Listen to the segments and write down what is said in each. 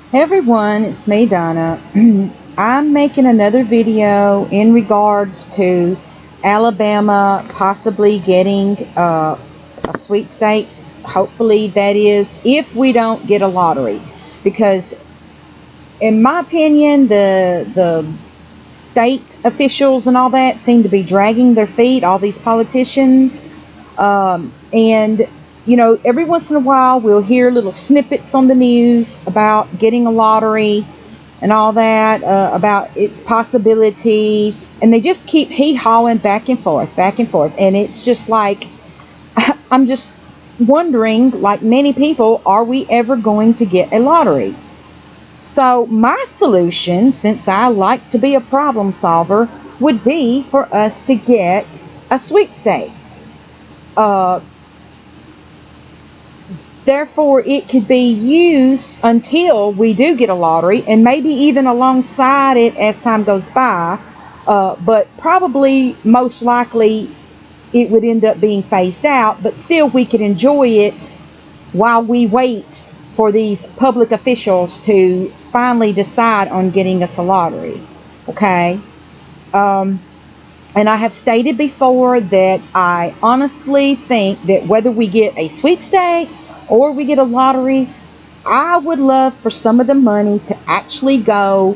Hey everyone, it's me, Donna. I'm making another video in regards to Alabama possibly getting a sweepstakes. Hopefully, that is if we don't get a lottery, because in my opinion, the state officials and all that seem to be dragging their feet. All these politicians, and every once in a while we'll hear little snippets on the news about getting a lottery and all that, about its possibility, and they just keep hee-hawing back and forth, and it's just like I'm just wondering, like many people, are we ever going to get a lottery? So my solution, since I like to be a problem solver, would be for us to get a sweepstakes. Therefore, it could be used until we do get a lottery, and maybe even alongside it as time goes by. But probably, most likely, it would end up being phased out. But still, we could enjoy it while we wait for these public officials to finally decide on getting us a lottery. Okay? And I have stated before that I honestly think that whether we get a sweepstakes or we get a lottery, I would love for some of the money to actually go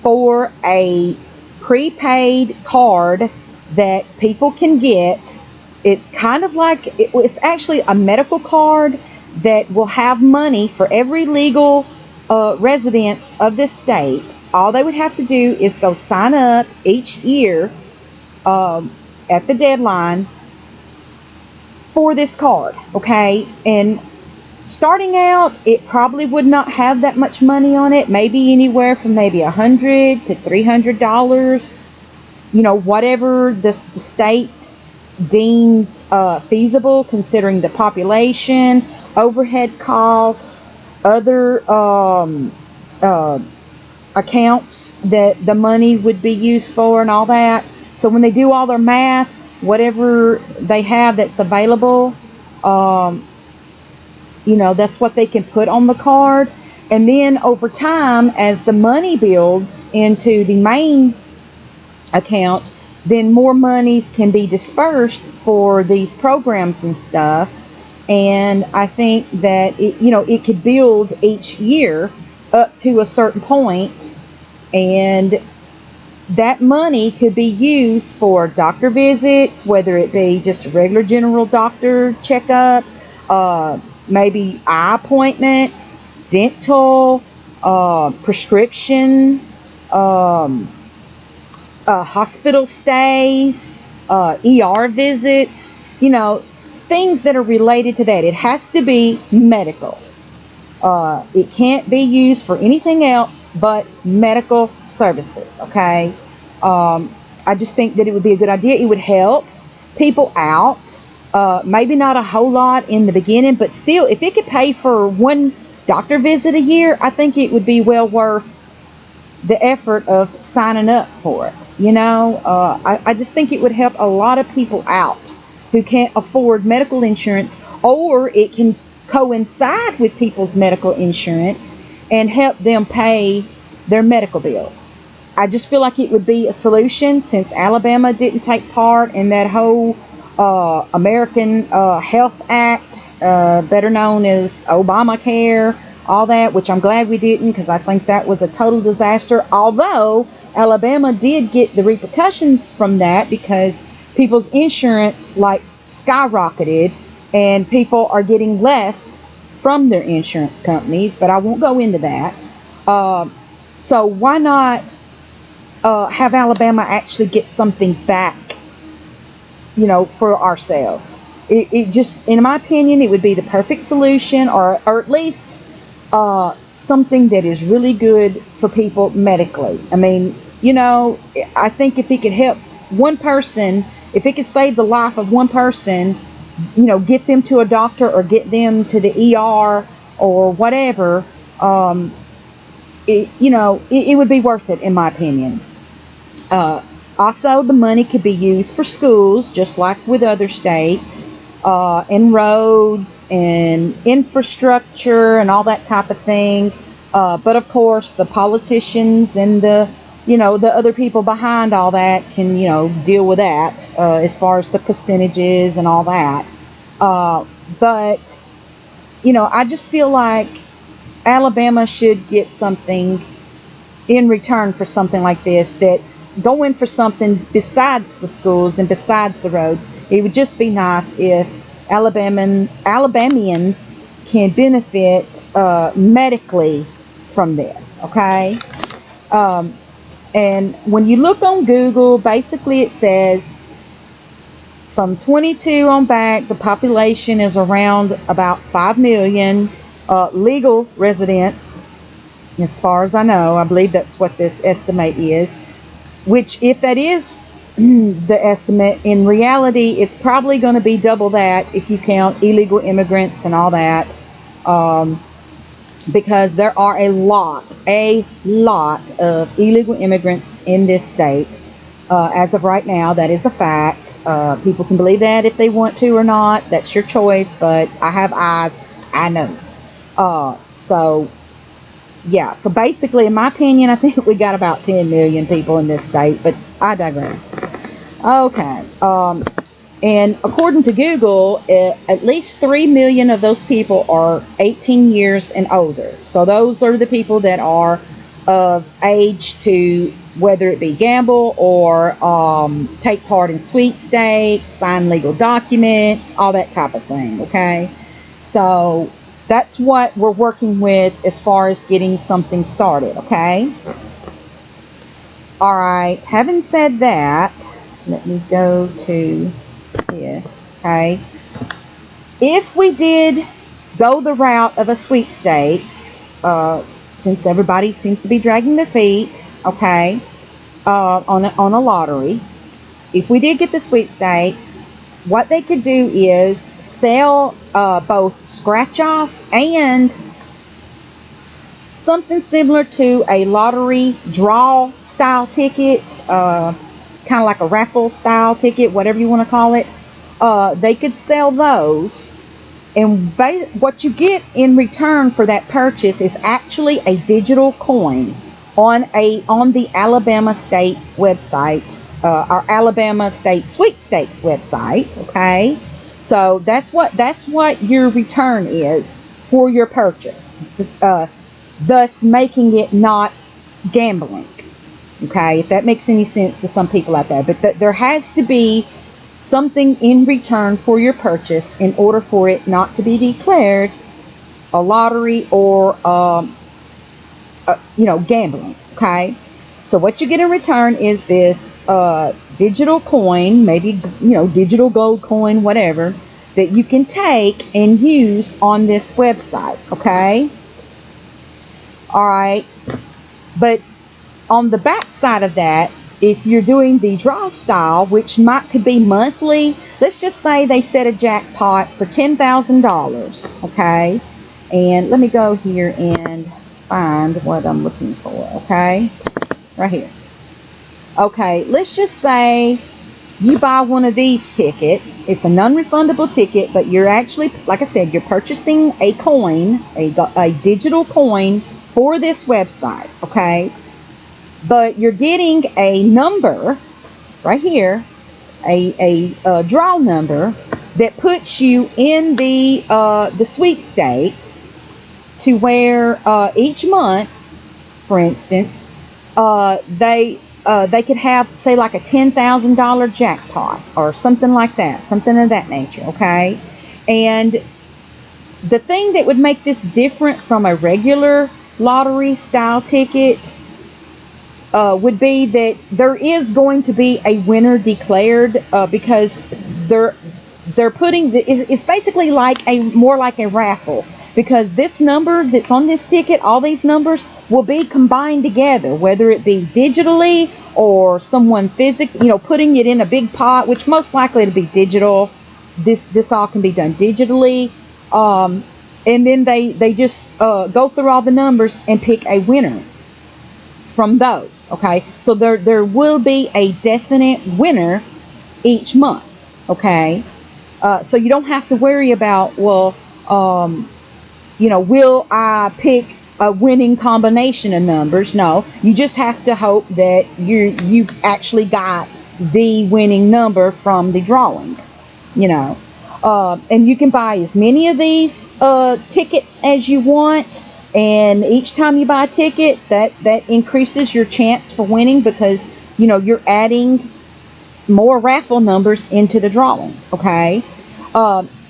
for a prepaid card that people can get. It's kind of like, it's actually a medical card that will have money for every legal residents of this state. All they would have to do is go sign up each year at the deadline for this card, okay? And starting out, it probably would not have that much money on it, maybe anywhere from maybe $100 to $300, whatever the state deems feasible, considering the population, overhead costs, other accounts that the money would be used for and all that. So when they do all their math, whatever they have that's available, that's what they can put on the card. And then over time, as the money builds into the main account, then more monies can be dispersed for these programs and stuff. And I think that it could build each year up to a certain point, and that money could be used for doctor visits, whether it be just a regular general doctor checkup, maybe eye appointments, dental, prescription, hospital stays, ER visits, things that are related to that. It has to be medical. It can't be used for anything else but medical services, okay? I just think that it would be a good idea. It would help people out. Maybe not a whole lot in the beginning, but still, if it could pay for one doctor visit a year, I think it would be well worth the effort of signing up for it. I just think it would help a lot of people out who can't afford medical insurance, or it can coincide with people's medical insurance and help them pay their medical bills. I just feel like it would be a solution, since Alabama didn't take part in that whole American Health Act, better known as Obamacare, all that, which I'm glad we didn't, because I think that was a total disaster. Although Alabama did get the repercussions from that, because people's insurance skyrocketed, and people are getting less from their insurance companies, but I won't go into that. So why not have Alabama actually get something back, for ourselves? It just, in my opinion, it would be the perfect solution, or at least something that is really good for people medically. I mean, I think if it could help one person, if it could save the life of one person, get them to a doctor or get them to the ER or whatever, it would be worth it, in my opinion. Also, the money could be used for schools, just like with other states, and roads and infrastructure and all that type of thing. But of course, the politicians and the other people behind all that can, deal with that as far as the percentages and all that. But, I just feel like Alabama should get something in return for something like this, that's going for something besides the schools and besides the roads. It would just be nice if Alabamians can benefit medically from this, okay? And when you look on Google, basically it says from 22 on back, the population is around about 5 million legal residents. As far as I know, I believe that's what this estimate is, which, if that is the estimate, in reality, it's probably going to be double that if you count illegal immigrants and all that, because there are a lot of illegal immigrants in this state. As of right now, that is a fact. People can believe that if they want to or not. That's your choice, but I have eyes. I know. So basically, in my opinion, I think we got about 10 million people in this state, but I digress. Okay. And according to Google, at least 3 million of those people are 18 years and older. So those are the people that are of age to, whether it be gamble or take part in sweepstakes, sign legal documents, all that type of thing, okay? So that's what we're working with as far as getting something started, okay? All right, having said that, let me go to this, okay? If we did go the route of a sweepstakes, since everybody seems to be dragging their feet, okay, on a lottery, if we did get the sweepstakes, what they could do is sell both scratch off and something similar to a lottery draw style ticket, kind of like a raffle style ticket, whatever you want to call it. They could sell those, and what you get in return for that purchase is actually a digital coin on the Alabama State website, our Alabama State Sweepstakes website. Okay, so that's what your return is for your purchase, thus making it not gambling. Okay, if that makes any sense to some people out there, but there has to be something in return for your purchase in order for it not to be declared a lottery or gambling. Okay, so what you get in return is this digital coin, maybe digital gold coin, whatever, that you can take and use on this website. Okay, all right, but on the back side of that, if you're doing the draw style, which could be monthly, let's just say they set a jackpot for $10,000, okay? And let me go here and find what I'm looking for, okay? Right here. Okay, let's just say you buy one of these tickets. It's a non-refundable ticket, but you're actually, like I said, you're purchasing a coin, a digital coin for this website, okay? But you're getting a number right here, a draw number that puts you in the sweepstakes, to where each month, for instance, they could have, say, like a $10,000 jackpot or something like that, something of that nature. Okay, and the thing that would make this different from a regular lottery style ticket would be that there is going to be a winner declared, because they're putting it's basically more like a raffle, because this number that's on this ticket, all these numbers will be combined together, whether it be digitally or someone putting it in a big pot, which most likely to be digital. This all can be done digitally, and then they just go through all the numbers and pick a winner from those. Okay, so there will be a definite winner each month. Okay, so you don't have to worry about, will I pick a winning combination of numbers. No, you just have to hope that you actually got the winning number from the drawing. You know, and you can buy as many of these tickets as you want. And each time you buy a ticket, that increases your chance for winning, because you're adding more raffle numbers into the drawing. Okay.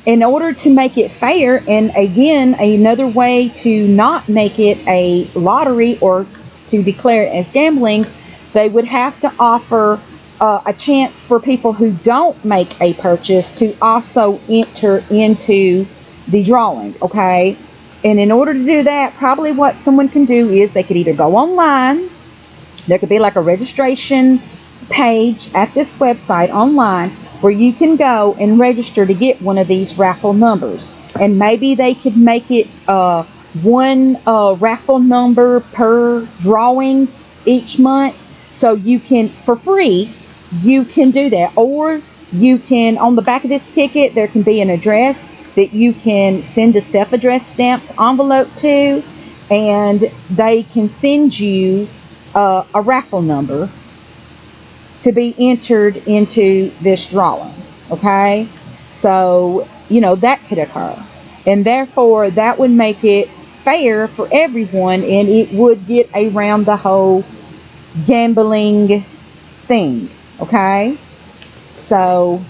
In order to make it fair, and again, another way to not make it a lottery or to declare it as gambling, they would have to offer a chance for people who don't make a purchase to also enter into the drawing. Okay. And in order to do that, probably what someone can do is they could either go online. There could be like a registration page at this website online where you can go and register to get one of these raffle numbers. And maybe they could make it one raffle number per drawing each month. So you can, for free, you can do that. Or you can, on the back of this ticket, there can be an address that you can send a self-addressed stamped envelope to, and they can send you a raffle number to be entered into this drawing. Okay, so that could occur, and therefore that would make it fair for everyone, and it would get around the whole gambling thing. Okay, so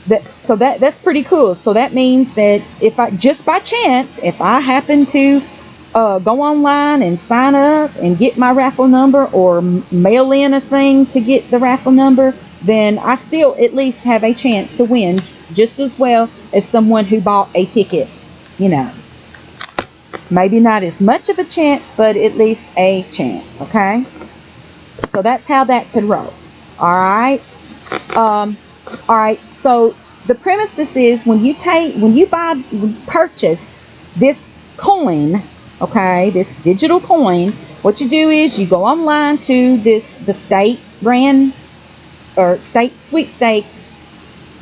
that's pretty cool. So that means that if I just by chance, if I happen to go online and sign up and get my raffle number, or mail in a thing to get the raffle number, then I still at least have a chance to win just as well as someone who bought a ticket. Maybe not as much of a chance, but at least a chance. Okay, so that's how that could roll. All right. All right, so the premises is when you purchase this coin, okay, this digital coin, what you do is you go online to the state brand or state sweepstakes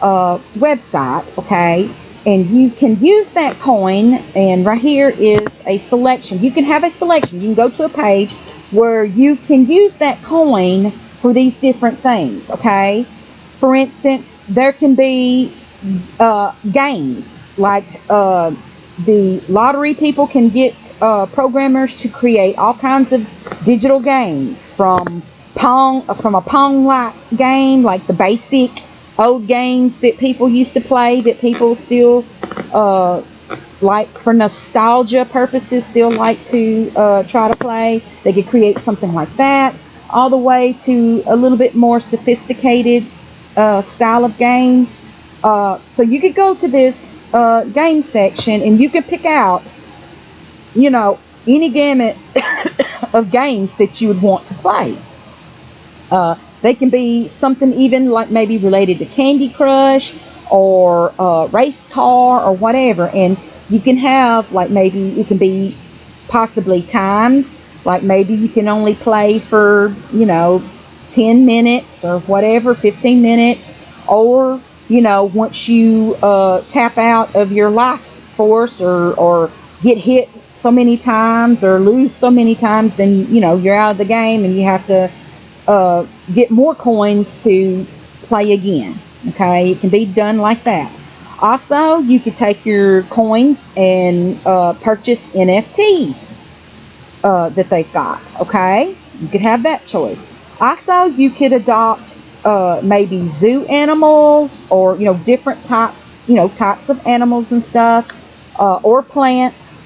website, okay, and you can use that coin, and right here is a selection. You can have a selection. You can go to a page where you can use that coin for these different things, okay. For instance, there can be games like the lottery people can get programmers to create all kinds of digital games from a Pong-like game, like the basic old games that people used to play, that people still like for nostalgia purposes, still like to try to play. They could create something like that, all the way to a little bit more sophisticated style of games. So you could go to this game section and you can pick out, any gamut of games that you would want to play. They can be something even like maybe related to Candy Crush or race car or whatever. And you can have, like, maybe it can be possibly timed. Like maybe you can only play for, 10 minutes or whatever, 15 minutes. Or, once you tap out of your life force or get hit so many times or lose so many times, then, you're out of the game and you have to get more coins to play again. Okay, it can be done like that. Also, you could take your coins and purchase NFTs that they've got. Okay, you could have that choice. Also, you could adopt maybe zoo animals or different types of animals and stuff, or plants.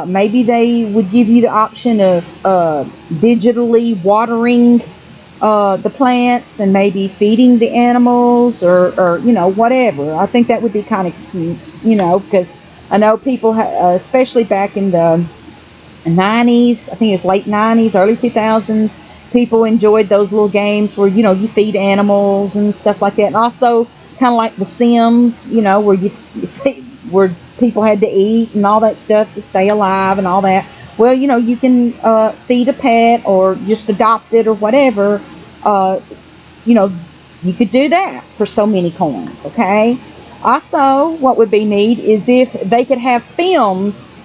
Maybe they would give you the option of digitally watering the plants and maybe feeding the animals or whatever. I think that would be kind of cute, because I know people, especially back in the 90s, I think it was late 90s, early 2000s, people enjoyed those little games where, you feed animals and stuff like that. And also kind of like The Sims, where where people had to eat and all that stuff to stay alive and all that. Well, you can feed a pet or just adopt it or whatever. You could do that for so many coins, okay? Also, what would be neat is if they could have films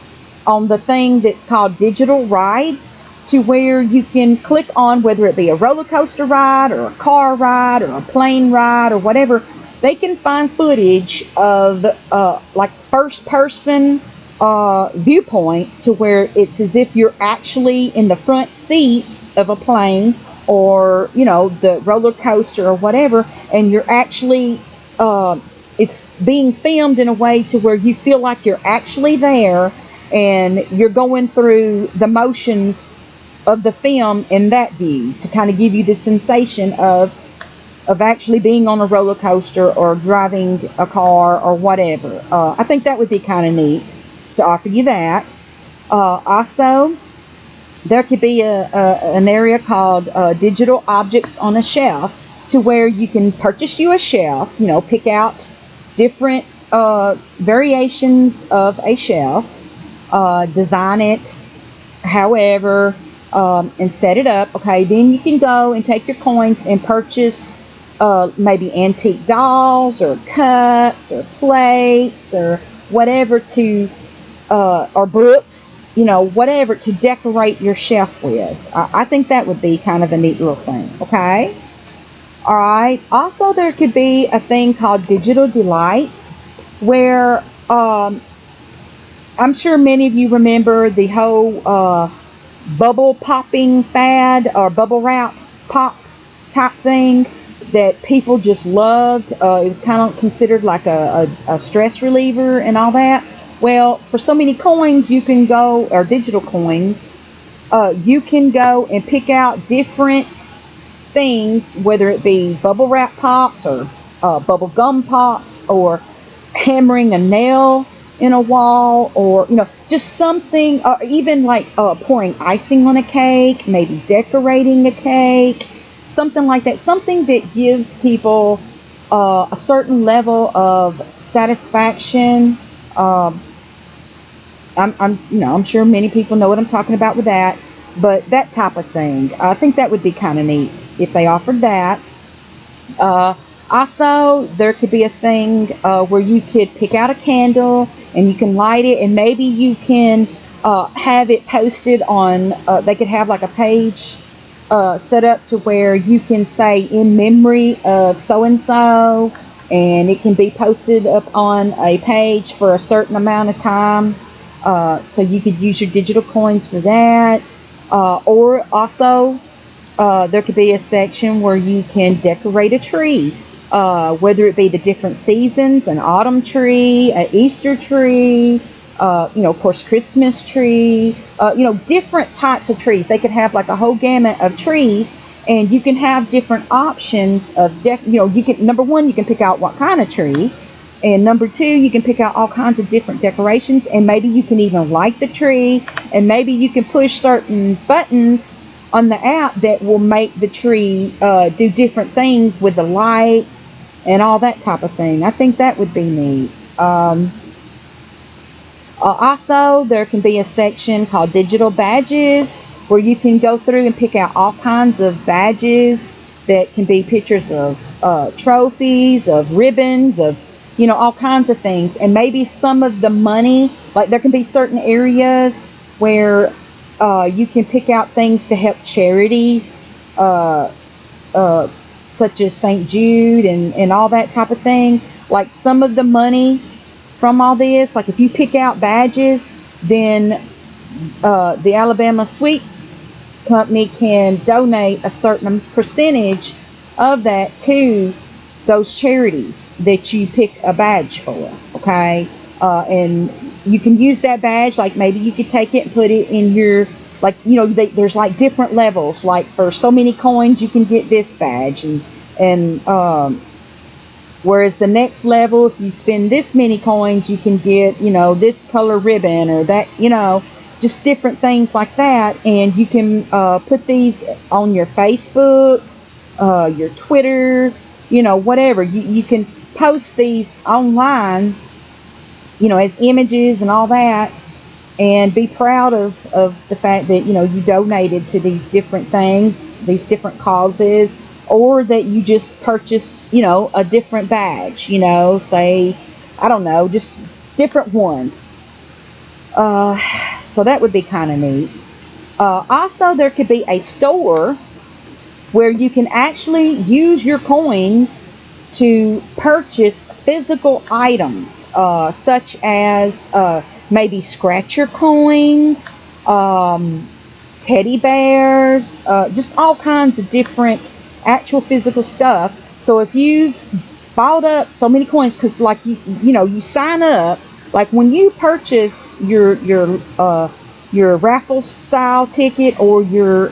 on the thing that's called digital rides, to where you can click on whether it be a roller coaster ride or a car ride or a plane ride or whatever. They can find footage of like first person viewpoint, to where it's as if you're actually in the front seat of a plane or the roller coaster or whatever, and you're actually it's being filmed in a way to where you feel like you're actually there, and you're going through the motions of the film in that view, to kind of give you the sensation of actually being on a roller coaster or driving a car or whatever. I think that would be kind of neat to offer you that. Also, there could be an area called digital objects on a shelf, to where you can purchase you a shelf, pick out different variations of a shelf, design it however, and set it up. Okay, then you can go and take your coins and purchase maybe antique dolls or cups or plates or whatever or books, whatever to decorate your shelf with. I think that would be kind of a neat little thing. Okay. All right. Also, there could be a thing called Digital Delights, where I'm sure many of you remember the whole bubble popping fad, or bubble wrap pop type thing that people just loved. It was kind of considered like a stress reliever and all that. Well, for so many coins, you can go, or digital coins, you can go and pick out different things, whether it be bubble wrap pops or bubble gum pops, or hammering a nail in a wall, or just something, or even like pouring icing on a cake, maybe decorating a cake, something like that, something that gives people a certain level of satisfaction. I'm sure many people know what I'm talking about with that, but that type of thing, I think that would be kind of neat if they offered that. Also, there could be a thing where you could pick out a candle and you can light it, and maybe you can have it posted on, they could have like a page set up to where you can say in memory of so-and-so, and it can be posted up on a page for a certain amount of time. So you could use your digital coins for that. Or also, there could be a section where you can decorate a tree, whether it be the different seasons, an autumn tree, an Easter tree, of course, Christmas tree, different types of trees. They could have like a whole gamut of trees, and you can have different options of you can, number one, you can pick out what kind of tree, and number two, you can pick out all kinds of different decorations, and maybe you can even light the tree, and maybe you can push certain buttons on the app that will make the tree do different things with the lights and all that type of thing. I think that would be neat. Also, there can be a section called Digital Badges, where you can go through and pick out all kinds of badges that can be pictures of trophies, of ribbons, of all kinds of things. And maybe some of the money, like there can be certain areas where you can pick out things to help charities, such as St. Jude and all that type of thing. Like some of the money from all this, like if you pick out badges, then the Alabama Sweeps Company can donate a certain percentage of that to those charities that you pick a badge for. Okay, and you can use that badge, like maybe you could take it and put it in your, like there's like different levels, like for so many coins you can get this badge, and whereas the next level, if you spend this many coins, you can get this color ribbon, or that, just different things like that. And you can put these on your Facebook, your Twitter, whatever. You can post these online, as images and all that, and be proud of the fact that, you donated to these different things, these different causes, or that you just purchased, a different badge, say, I don't know, just different ones. So that would be kind of neat. Also, there could be a store where you can actually use your coins to purchase physical items, such as maybe scratcher coins, teddy bears, just all kinds of different actual physical stuff. So if you've bought up so many coins, because like you sign up, like when you purchase your raffle style ticket or your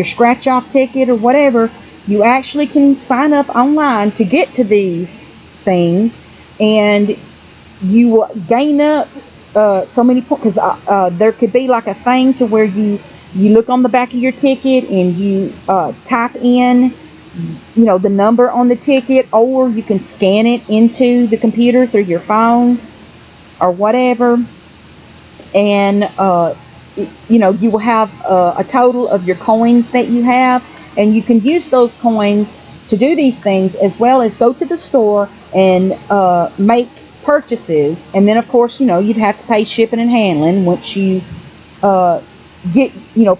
scratch off ticket or whatever, you actually can sign up online to get to these things, and you will gain up so many points. Because there could be like a thing to where you look on the back of your ticket and you type in the number on the ticket, or you can scan it into the computer through your phone or whatever, and you will have a total of your coins that you have, and you can use those coins to do these things, as well as go to the store and make purchases. And then of course you'd have to pay shipping and handling once you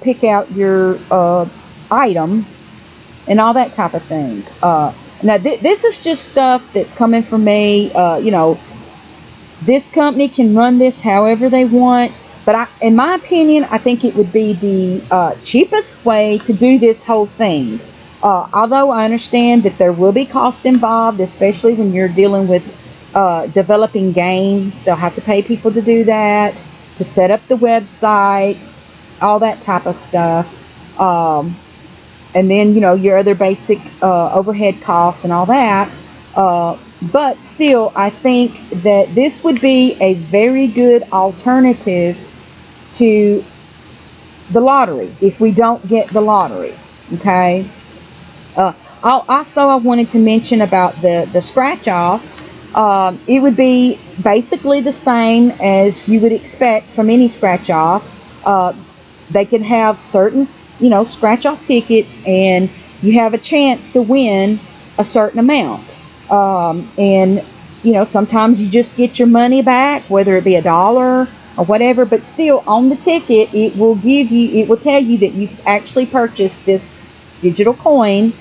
pick out your item and all that type of thing. Now this is just stuff that's coming from me. This company can run this however they want, but in my opinion, I think it would be the cheapest way to do this whole thing. Although I understand that there will be cost involved, especially when you're dealing with developing games. They'll have to pay people to do that, to set up the website, all that type of stuff. And then, your other basic overhead costs and all that. But still, I think that this would be a very good alternative to the lottery if we don't get the lottery. Okay. I wanted to mention about the scratch offs. It would be basically the same as you would expect from any scratch off. They can have certain scratch off tickets, and you have a chance to win a certain amount. And sometimes you just get your money back, whether it be $1 or whatever, but still on the ticket it will tell you that you've actually purchased this digital coin,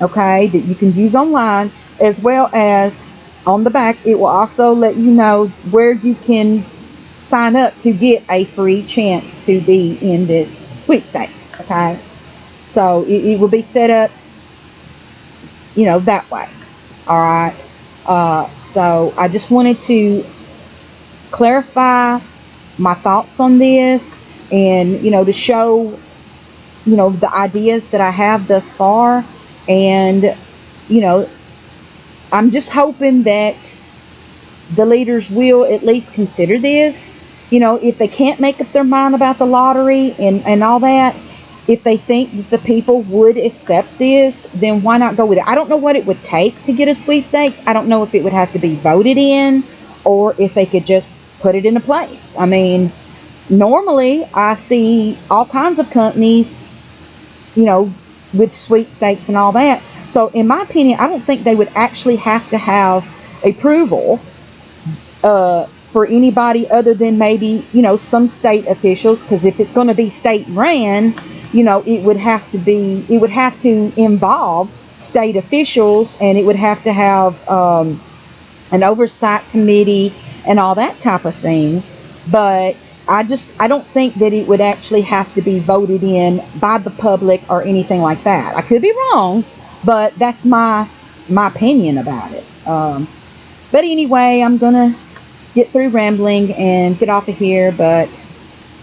okay, that you can use online, as well as on the back it will also let you know where you can sign up to get a free chance to be in this sweepstakes. Okay, so it will be set up that way. All right. So I just wanted to clarify my thoughts on this, and to show the ideas that I have thus far. And I'm just hoping that the leaders will at least consider this. If they can't make up their mind about the lottery and all that, if they think that the people would accept this, then why not go with it? I don't know what it would take to get a sweepstakes. I don't know if it would have to be voted in, or if they could just put it into place. I mean, normally I see all kinds of companies, with sweepstakes and all that. So in my opinion, I don't think they would actually have to have approval for anybody other than maybe, some state officials. Because if it's going to be state ran, it would have to involve state officials, and it would have to have an oversight committee and all that type of thing. But I don't think that it would actually have to be voted in by the public or anything like that. I could be wrong, but that's my opinion about it. But anyway, I'm gonna get through rambling and get off of here. But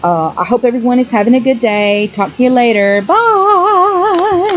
I hope everyone is having a good day. Talk to you later. Bye.